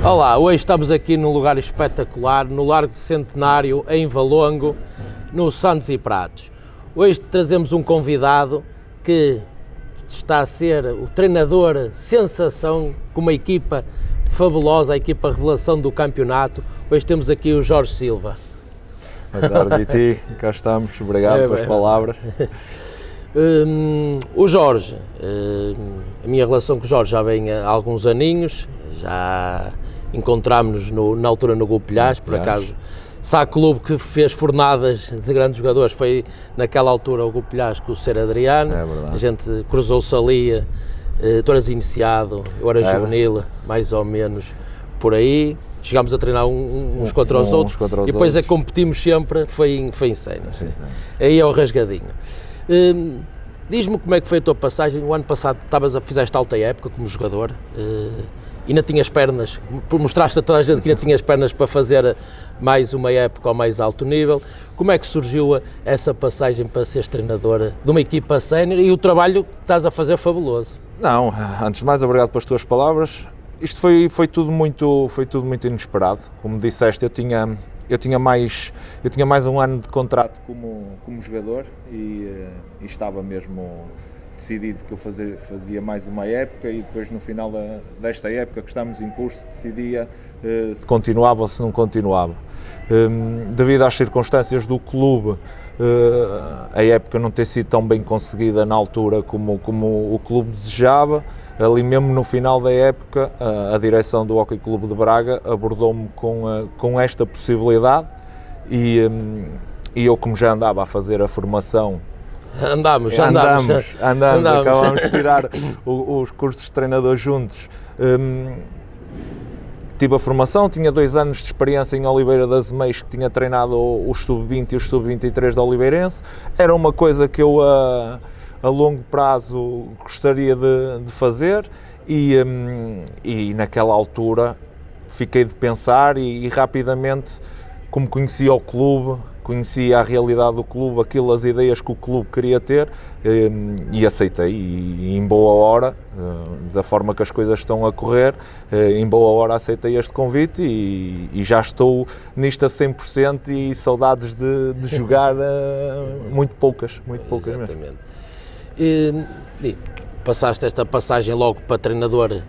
Olá, hoje estamos aqui num lugar espetacular, no Largo de Centenário, em Valongo, no Santos e Pratos. Hoje trazemos um convidado que está a ser o treinador sensação, com uma equipa fabulosa, a equipa revelação do campeonato. Hoje temos aqui o Jorge Silva. Boa tarde, Viti. Cá estamos. Obrigado pelas palavras. O Jorge, a minha relação com o Jorge já vem há alguns aninhos, já encontrámos-nos na altura no Gupilhás, por acaso, sabe clube que fez fornadas de grandes jogadores, foi naquela altura o Gupilhás com o Ser Adriano, a gente cruzou-se ali, tu eras iniciado, eu era juvenil, mais ou menos por aí, chegámos a treinar uns contra os outros e depois a competimos sempre, foi em cena, aí é o rasgadinho. Diz-me como é que foi a tua passagem. O ano passado fizeste alta época como jogador, ainda tinhas pernas, mostraste a toda a gente que ainda tinhas pernas para fazer mais uma época ao mais alto nível. Como é que surgiu essa passagem para seres treinador de uma equipa sénior e o trabalho que estás a fazer é fabuloso? Não, antes de mais, obrigado pelas tuas palavras. Isto foi tudo muito inesperado. Como disseste, eu tinha mais um ano de contrato como jogador e estava mesmo decidido que eu fazia mais uma época e depois no final desta época que estamos em curso decidia se continuava ou se não continuava. Devido às circunstâncias do clube, a época não ter sido tão bem conseguida na altura como o clube desejava, ali mesmo no final da época, a direção do Hockey Clube de Braga abordou-me com esta possibilidade e eu, como já andava a fazer a formação, Andamos, acabámos de tirar os cursos de treinador juntos. Tive a formação, tinha 2 anos de experiência em Oliveira das Meias, que tinha treinado os sub-20 e os sub-23 da Oliveirense. Era uma coisa que eu a longo prazo gostaria de fazer e naquela altura fiquei de pensar e rapidamente, como conhecia o clube, conhecia a realidade do clube, as ideias que o clube queria ter e aceitei e em boa hora, da forma que as coisas estão a correr, em boa hora aceitei este convite e já estou nisto a 100% e saudades de jogar muito poucas mesmo. E passaste esta passagem logo para treinador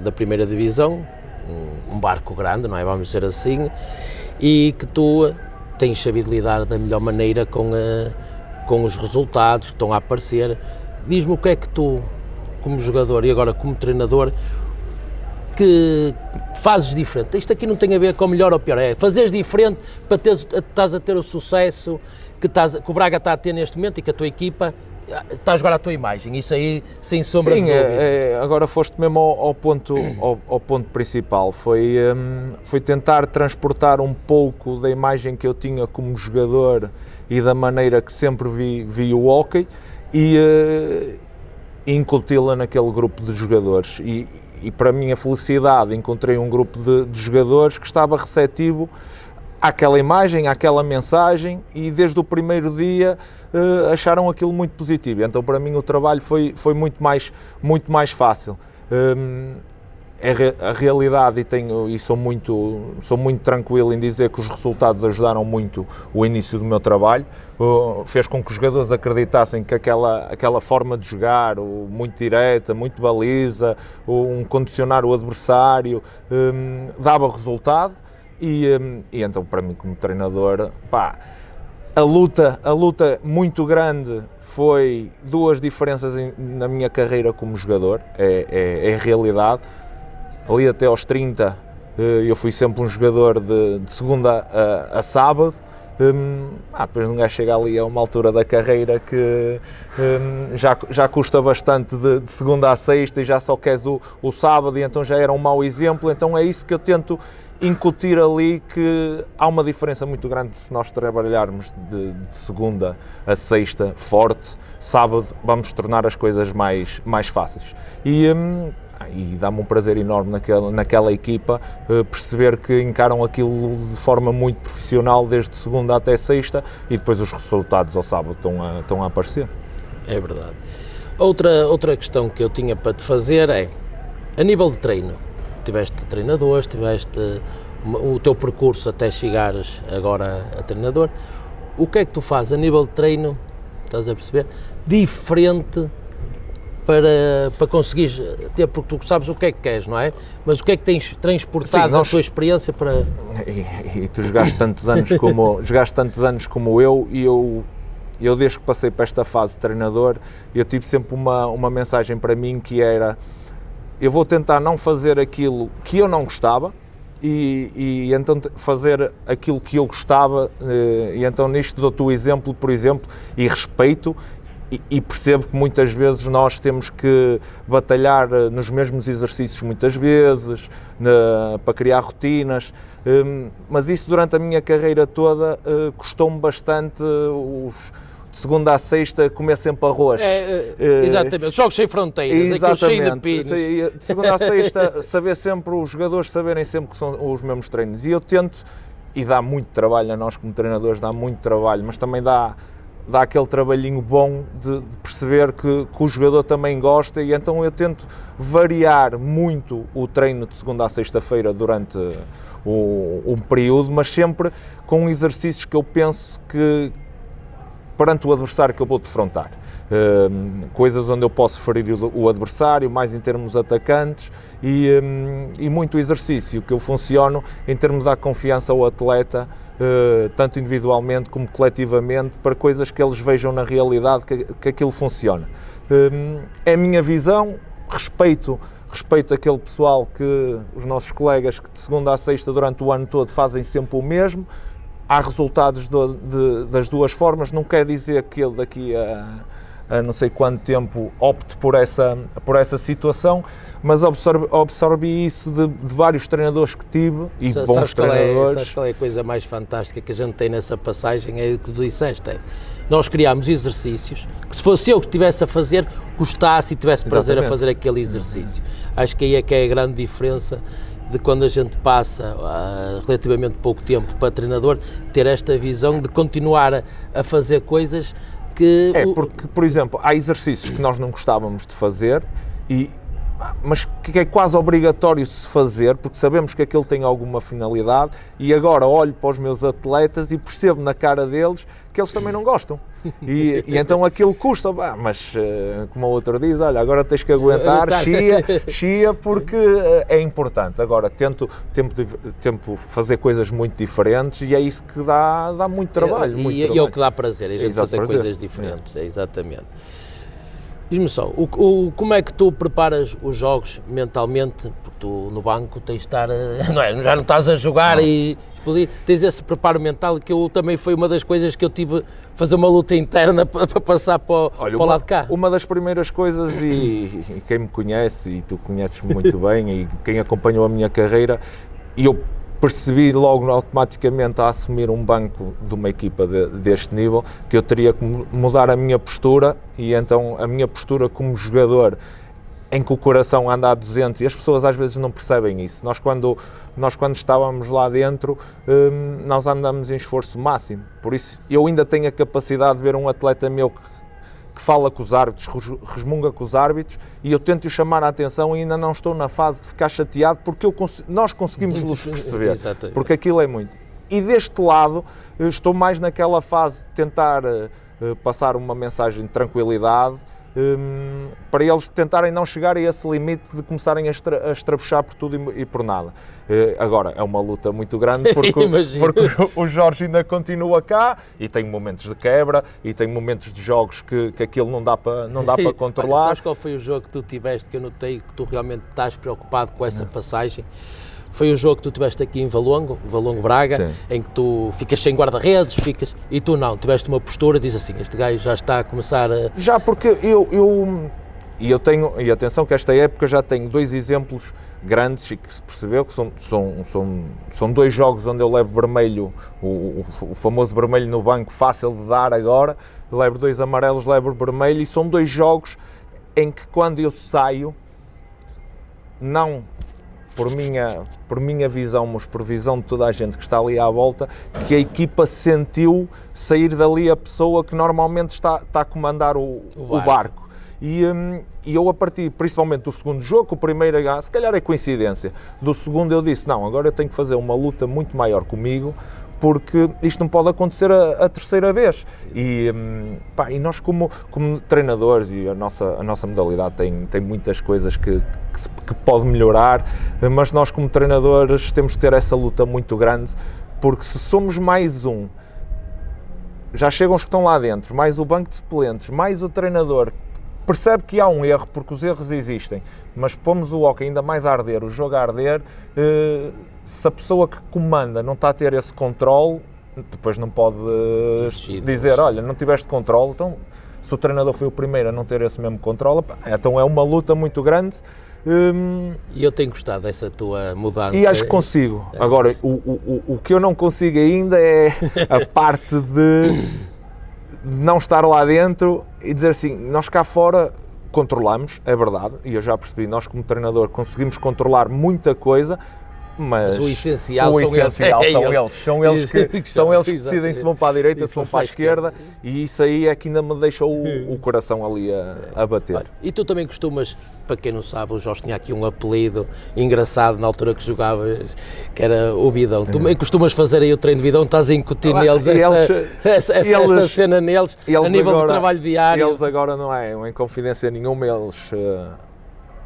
da primeira divisão, um barco grande, não é? Vamos dizer assim, e que tu tens sabido lidar da melhor maneira com os resultados que estão a aparecer. Diz-me o que é que tu, como jogador e agora como treinador, que fazes diferente. Isto aqui não tem a ver com melhor ou pior, é fazeres diferente para estás a ter o sucesso que o Braga está a ter neste momento e que a tua equipa está a jogar a tua imagem, isso aí sem sombra de dúvida. Sim, agora foste mesmo ao ponto principal, foi tentar transportar um pouco da imagem que eu tinha como jogador e da maneira que sempre vi o hóquei e incuti-la naquele grupo de jogadores e para a minha felicidade encontrei um grupo de jogadores que estava receptivo àquela imagem, àquela mensagem e desde o primeiro dia acharam aquilo muito positivo, então para mim o trabalho foi muito mais fácil. A realidade e sou muito tranquilo em dizer que os resultados ajudaram muito o início do meu trabalho, fez com que os jogadores acreditassem que aquela forma de jogar, muito direta, muito baliza, condicionar o adversário, dava resultado e então para mim como treinador, a luta muito grande foi 2 diferenças na minha carreira como jogador, é a realidade. Ali até aos 30 eu fui sempre um jogador de segunda a sábado, depois um gajo chega ali a uma altura da carreira que já custa bastante de segunda a sexta e já só queres o sábado e então já era um mau exemplo, então é isso que eu tento incutir ali, que há uma diferença muito grande se nós trabalharmos de segunda a sexta forte, sábado vamos tornar as coisas mais fáceis e dá-me um prazer enorme naquela equipa perceber que encaram aquilo de forma muito profissional desde segunda até sexta e depois os resultados ao sábado estão a aparecer. É verdade. Outra questão que eu tinha para te fazer é, a nível de treino, tiveste treinadores, tiveste o teu percurso até chegares agora a treinador. O que é que tu fazes a nível de treino, estás a perceber, diferente para conseguires ter, porque tu sabes o que é que queres, não é? Mas o que é que tens transportado da tua experiência para... E tu jogaste tantos anos como eu, e eu desde que passei para esta fase de treinador, eu tive sempre uma mensagem para mim que era: eu vou tentar não fazer aquilo que eu não gostava, e então fazer aquilo que eu gostava, e então nisto dou-te o exemplo, por exemplo, e respeito, e percebo que muitas vezes nós temos que batalhar nos mesmos exercícios muitas vezes, para criar rotinas, mas isso durante a minha carreira toda custou-me bastante. De segunda a sexta comer sempre arroz. Exatamente, jogos sem fronteiras, aquilo cheio de pinos. De segunda a sexta, saber sempre, os jogadores saberem sempre que são os mesmos treinos. E eu tento, e dá muito trabalho a nós como treinadores, dá muito trabalho, mas também dá aquele trabalhinho bom de perceber que o jogador também gosta, e então eu tento variar muito o treino de segunda a sexta-feira durante um período, mas sempre com exercícios que eu penso que perante o adversário que eu vou defrontar. Coisas onde eu posso ferir o adversário, mais em termos atacantes, e muito exercício que eu funciono em termos de dar confiança ao atleta, tanto individualmente como coletivamente, para coisas que eles vejam na realidade que aquilo funciona. É a minha visão, respeito aquele pessoal, que os nossos colegas que de segunda a sexta durante o ano todo fazem sempre o mesmo. Há resultados das duas formas, não quer dizer que eu daqui a não sei quanto tempo opte por essa situação, mas absorvi isso de vários treinadores que tive, e bons treinadores. Sabes qual é a coisa mais fantástica que a gente tem nessa passagem? É o que tu disseste. Nós criámos exercícios que, se fosse eu que estivesse a fazer, gostasse e tivesse prazer a fazer aquele exercício. Acho que aí é que é a grande diferença de quando a gente passa relativamente pouco tempo para treinador, ter esta visão de continuar a fazer coisas que... Porque, por exemplo, há exercícios que nós não gostávamos de fazer, mas que é quase obrigatório se fazer, porque sabemos que aquilo tem alguma finalidade, e agora olho para os meus atletas e percebo na cara deles que eles também não gostam. E então aquilo custa, mas como o outro diz, olha, agora tens que aguentar, chia, porque é importante. Agora tento fazer coisas muito diferentes, e é isso que dá muito trabalho. E é o que dá prazer, a gente fazer coisas diferentes, exatamente. Diz-me só, como é que tu preparas os jogos mentalmente? Porque tu no banco tens de estar, já não estás a jogar e explodir, tens esse preparo mental, que eu também foi uma das coisas que eu tive fazer uma luta interna para passar para o lado de cá. Uma das primeiras coisas, e quem me conhece, e tu conheces-me muito bem, e quem acompanhou a minha carreira, e eu percebi logo automaticamente, a assumir um banco de uma equipa deste nível, que eu teria que mudar a minha postura, e então a minha postura como jogador, em que o coração anda a 200, e as pessoas às vezes não percebem isso. Nós quando estávamos lá dentro, nós andamos em esforço máximo, por isso eu ainda tenho a capacidade de ver um atleta meu que fala com os árbitros, resmunga com os árbitros, e eu tento chamar a atenção, e ainda não estou na fase de ficar chateado, porque nós conseguimos nos perceber, porque aquilo é muito. E deste lado, estou mais naquela fase de tentar passar uma mensagem de tranquilidade, para eles tentarem não chegar a esse limite de começarem a estrabuchar por tudo e por nada. Agora, é uma luta muito grande, porque o Jorge ainda continua cá, e tem momentos de quebra, e tem momentos de jogos que aquilo não dá para controlar. Olha, sabes qual foi o jogo que tu tiveste, que eu notei que tu realmente estás preocupado com essa passagem? Foi o jogo que tu tiveste aqui em Valongo Braga, sim, em que tu ficas sem guarda-redes, e tu não, tiveste uma postura, diz assim, este gajo já está a começar a... Já, porque eu tenho, e atenção que esta época já tenho dois exemplos grandes, e que se percebeu que são dois jogos onde eu levo vermelho, o famoso vermelho no banco, fácil de dar agora, levo 2 amarelos, levo vermelho, e são 2 jogos em que quando eu saio, não por minha visão, mas por visão de toda a gente que está ali à volta, que a equipa sentiu sair dali a pessoa que normalmente está a comandar o barco. E eu, a partir, principalmente do segundo jogo, o primeiro, se calhar é coincidência, do segundo eu disse, não, agora eu tenho que fazer uma luta muito maior comigo, porque isto não pode acontecer a terceira vez. E nós como treinadores, e a nossa modalidade tem muitas coisas que pode melhorar, mas nós como treinadores temos que ter essa luta muito grande, porque se somos mais já chegam os que estão lá dentro, mais o banco de suplentes, mais o treinador, percebe que há um erro, porque os erros existem, mas pomos o hóquei ainda mais a arder, o jogo a arder, se a pessoa que comanda não está a ter esse controle, depois não pode dizer, olha, não tiveste controle, então se o treinador foi o primeiro a não ter esse mesmo controle, então é uma luta muito grande. E eu tenho gostado dessa tua mudança. E acho que consigo. Agora, o que eu não consigo ainda é a parte de não estar lá dentro e dizer assim, nós cá fora controlamos, é verdade, e eu já percebi, nós como treinador conseguimos controlar muita coisa, mas o essencial são eles que decidem se vão para a direita, se vão para a esquerda, e isso aí é que ainda me deixa o coração ali a bater. Olha, e tu também costumas, para quem não sabe, o Jorge tinha aqui um apelido engraçado na altura que jogavas, que era o Bidão. Tu também costumas fazer aí o treino de Bidão, estás a incutir neles essa cena neles, a nível agora, do trabalho diário. Eles agora não é em confidência nenhuma, eles...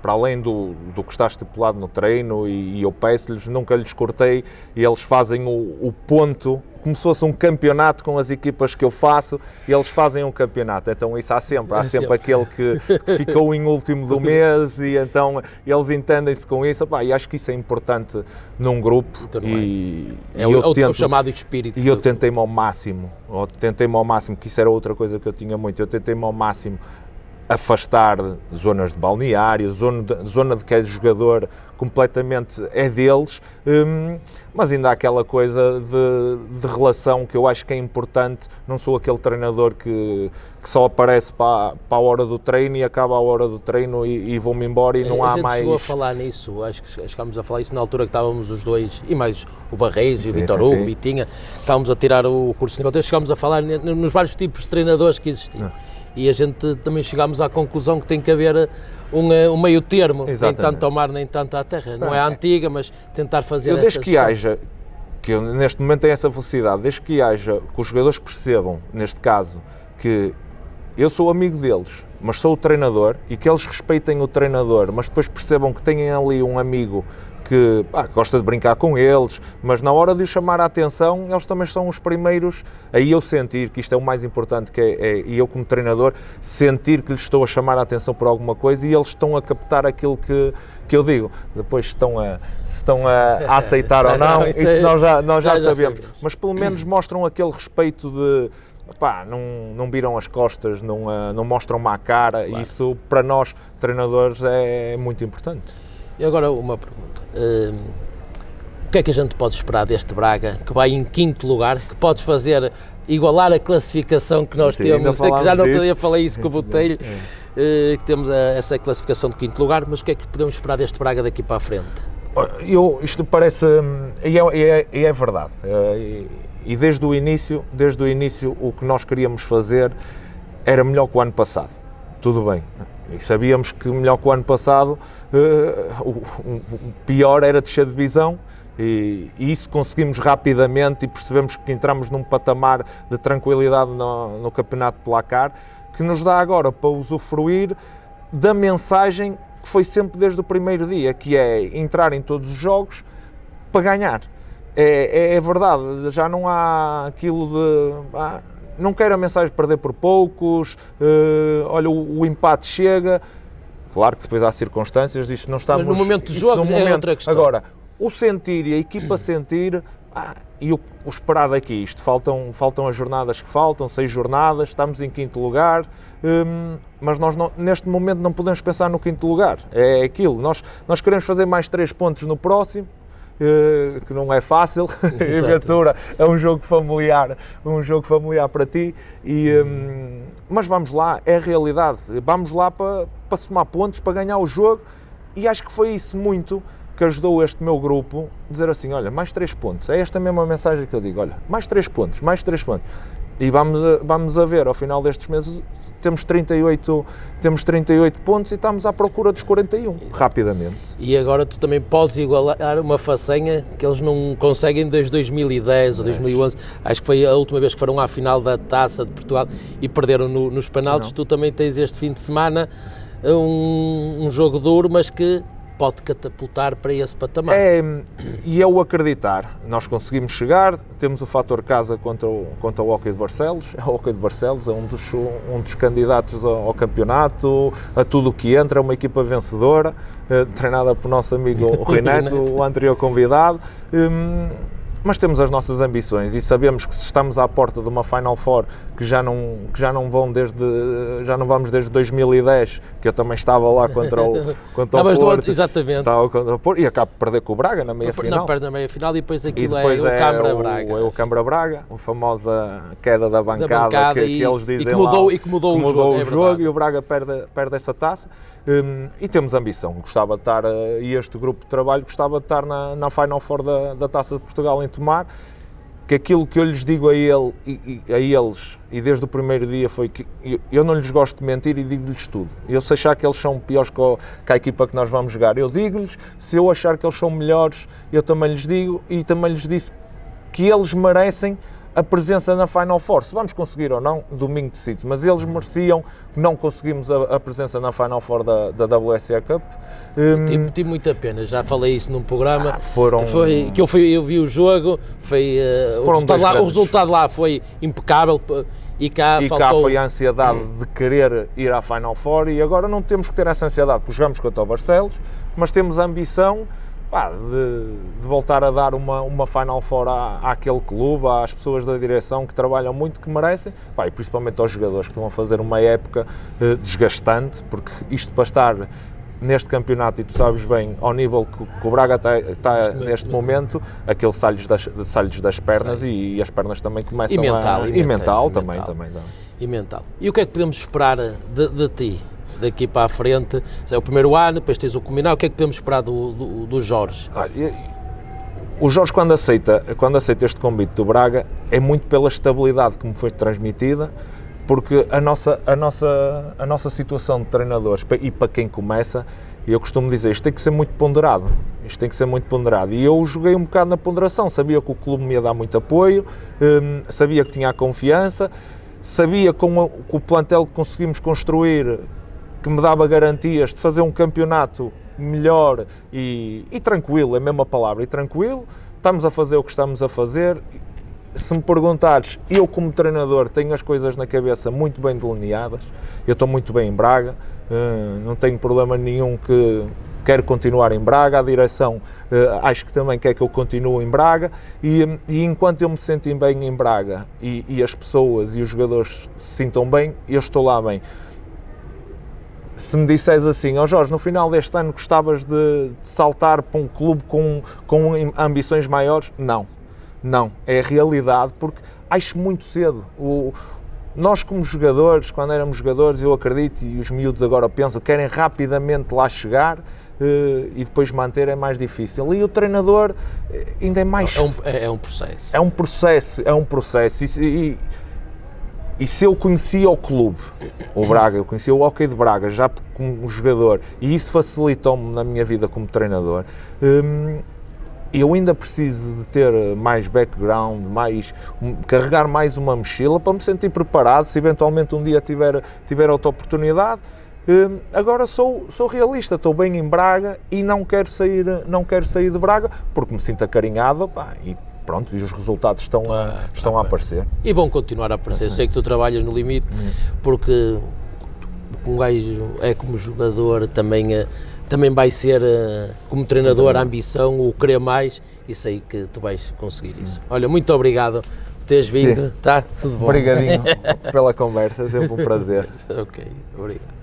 para além do que está estipulado no treino, e eu peço-lhes, nunca lhes cortei, e eles fazem o ponto, como se fosse um campeonato com as equipas que eu faço, e eles fazem um campeonato, então isso há sempre aquele que ficou em último do mês, e então eles entendem-se com isso, e acho que isso é importante num grupo, o chamado espírito. E eu tentei-me ao máximo, que isso era outra coisa que eu tinha muito, eu tentei-me ao máximo afastar zonas de balneário, zona de cada jogador completamente é deles, mas ainda há aquela coisa de relação que eu acho que é importante. Não sou aquele treinador que só aparece para a hora do treino e acaba a hora do treino e vou-me embora e não há mais... A gente chegou a falar nisso, acho que chegámos a falar isso na altura que estávamos os dois, e mais o Barreiros e o Vitor Hugo, o Bitinha, estávamos a tirar o curso de nível 3, chegámos a falar nos vários tipos de treinadores que existiam. E a gente também chegámos à conclusão que tem que haver um meio termo, nem tanto ao mar, nem tanto à terra. Não é a antiga, mas tentar fazer essa desde que haja, que eu neste momento tenho essa felicidade, desde que haja, que os jogadores percebam, neste caso, que eu sou amigo deles, mas sou o treinador, e que eles respeitem o treinador, mas depois percebam que têm ali um amigo que gosta de brincar com eles, mas na hora de os chamar a atenção, eles também são os primeiros, aí eu sentir que isto é o mais importante, e eu como treinador, sentir que lhes estou a chamar a atenção por alguma coisa e eles estão a captar aquilo que eu digo. Depois se estão a aceitar ou não, isso nós já sabemos, mas pelo menos mostram aquele respeito de... não viram as costas, não mostram má cara, claro. Isso para nós, treinadores, é muito importante. E agora uma pergunta, o que é que a gente pode esperar deste Braga, que vai em 5º lugar, que podes fazer, igualar a classificação que nós temos, que já no outro dia falei isso com o Botelho, que temos essa classificação de 5º lugar, mas o que é que podemos esperar deste Braga daqui para a frente? Isto parece, e é verdade, e desde o início o que nós queríamos fazer era melhor que o ano passado, tudo bem, e sabíamos que melhor que o ano passado, o pior era descer de divisão, e isso conseguimos rapidamente e percebemos que entramos num patamar de tranquilidade no campeonato de placar, que nos dá agora para usufruir da mensagem que foi sempre desde o primeiro dia, que é entrar em todos os jogos para ganhar. É verdade, já não há aquilo de... não quero a mensagem de perder por poucos, olha, o empate chega. Claro que depois há circunstâncias, isto não estamos... Mas no momento do jogo é outra questão. Agora, o sentir e a equipa sentir, e o esperar daqui, isto faltam as jornadas que faltam, 6 jornadas, estamos em 5º lugar, mas nós neste momento não podemos pensar no 5º lugar, é aquilo, nós queremos fazer mais 3 pontos no próximo, que não é fácil, em Ventura é um jogo familiar para ti, mas vamos lá, é a realidade, vamos lá para somar pontos, para ganhar o jogo, e acho que foi isso muito que ajudou este meu grupo a dizer assim, olha, mais 3 pontos, é esta mesma mensagem que eu digo, olha, mais 3 pontos, E vamos a ver, ao final destes meses, temos 38 pontos e estamos à procura dos 41, rapidamente. E agora tu também podes igualar uma façanha que eles não conseguem desde 2010 ou 2011, acho que foi a última vez que foram à final da Taça de Portugal e perderam nos penaltis. Tu também tens este fim de semana um jogo duro, mas que pode catapultar para esse patamar. E eu acreditar, nós conseguimos chegar, temos o fator casa contra o Hockey de Barcelos. O Hockey de Barcelos é um dos candidatos ao campeonato, a tudo o que entra, é uma equipa vencedora, treinada por nosso amigo Rui Neto, o anterior convidado. Mas temos as nossas ambições e sabemos que se estamos à porta de uma Final Four que já não vamos desde 2010, que eu também estava lá contra o Porto. Exatamente. Estava contra o Porto e acabo de perder com o Braga na meia-final. Não, perde na meia-final e depois aquilo é o Câmara-Braga. É o Câmara-Braga, a famosa queda da bancada que eles dizem que mudou o jogo e o Braga perde essa taça. E temos ambição, gostava de estar, e este grupo de trabalho gostava de estar na Final Four da Taça de Portugal em Tomar, que aquilo que eu lhes digo a eles, e desde o primeiro dia, foi que eu não lhes gosto de mentir e digo-lhes tudo. Eu, se achar que eles são piores que a equipa que nós vamos jogar, eu digo-lhes. Se eu achar que eles são melhores, eu também lhes digo, e também lhes disse que eles merecem a presença na Final Four. Se vamos conseguir ou não, domingo decide, mas eles mereciam. Não conseguimos a presença na Final Four da WSA Cup. Tive muita pena, já falei isso num programa, eu vi o jogo, o resultado lá foi impecável e cá foi a ansiedade de querer ir à Final Four, e agora não temos que ter essa ansiedade, porque jogamos contra o Barcelos, mas temos a ambição de voltar a dar uma Final Four àquele clube, às pessoas da direção que trabalham muito, que merecem, e principalmente aos jogadores que estão a fazer uma época desgastante, porque isto para estar neste campeonato, e tu sabes bem, ao nível que o Braga está neste momento, aquele sai-lhes das pernas, e as pernas também começam e mental também. E mental. E o que é que podemos esperar de ti? Daqui para a frente, é o primeiro ano, depois tens o culminar, o que é que podemos esperar do Jorge? O Jorge, quando aceita este convite do Braga, é muito pela estabilidade que me foi transmitida, porque a nossa situação de treinadores, e para quem começa, eu costumo dizer, isto tem que ser muito ponderado, e eu joguei um bocado na ponderação, sabia que o clube me ia dar muito apoio, sabia que tinha a confiança, sabia que com o plantel que conseguimos construir, que me dava garantias de fazer um campeonato melhor e tranquilo, é a mesma palavra, e tranquilo. Estamos a fazer o que estamos a fazer. Se me perguntares, eu como treinador tenho as coisas na cabeça muito bem delineadas, eu estou muito bem em Braga, não tenho problema nenhum, que quero continuar em Braga, a direção acho que também quer que eu continue em Braga, e enquanto eu me sinto bem em Braga e as pessoas e os jogadores se sintam bem, eu estou lá bem. Se me disseres assim, Jorge, no final deste ano gostavas de saltar para um clube com ambições maiores? Não, é a realidade, porque acho muito cedo. Nós como jogadores, quando éramos jogadores, eu acredito, e os miúdos agora pensam, querem rapidamente lá chegar, e depois manter é mais difícil. E o treinador ainda é mais... É um processo. É um processo. E se eu conhecia o clube, o Braga, eu conhecia o Hockey de Braga já como jogador, e isso facilitou-me na minha vida como treinador, eu ainda preciso de ter mais background, carregar mais uma mochila para me sentir preparado, se eventualmente um dia tiver outra oportunidade. Agora sou realista, estou bem em Braga e não quero sair de Braga, porque me sinto acarinhado, e pronto, e os resultados estão a aparecer. E vão continuar a aparecer. Sei que tu trabalhas no limite, porque um gajo é como jogador, também vai ser como treinador a ambição, o querer mais, e sei que tu vais conseguir isso. Olha, muito obrigado por teres vindo, tá? Tudo bom? Obrigadinho pela conversa, é sempre um prazer. Ok, obrigado.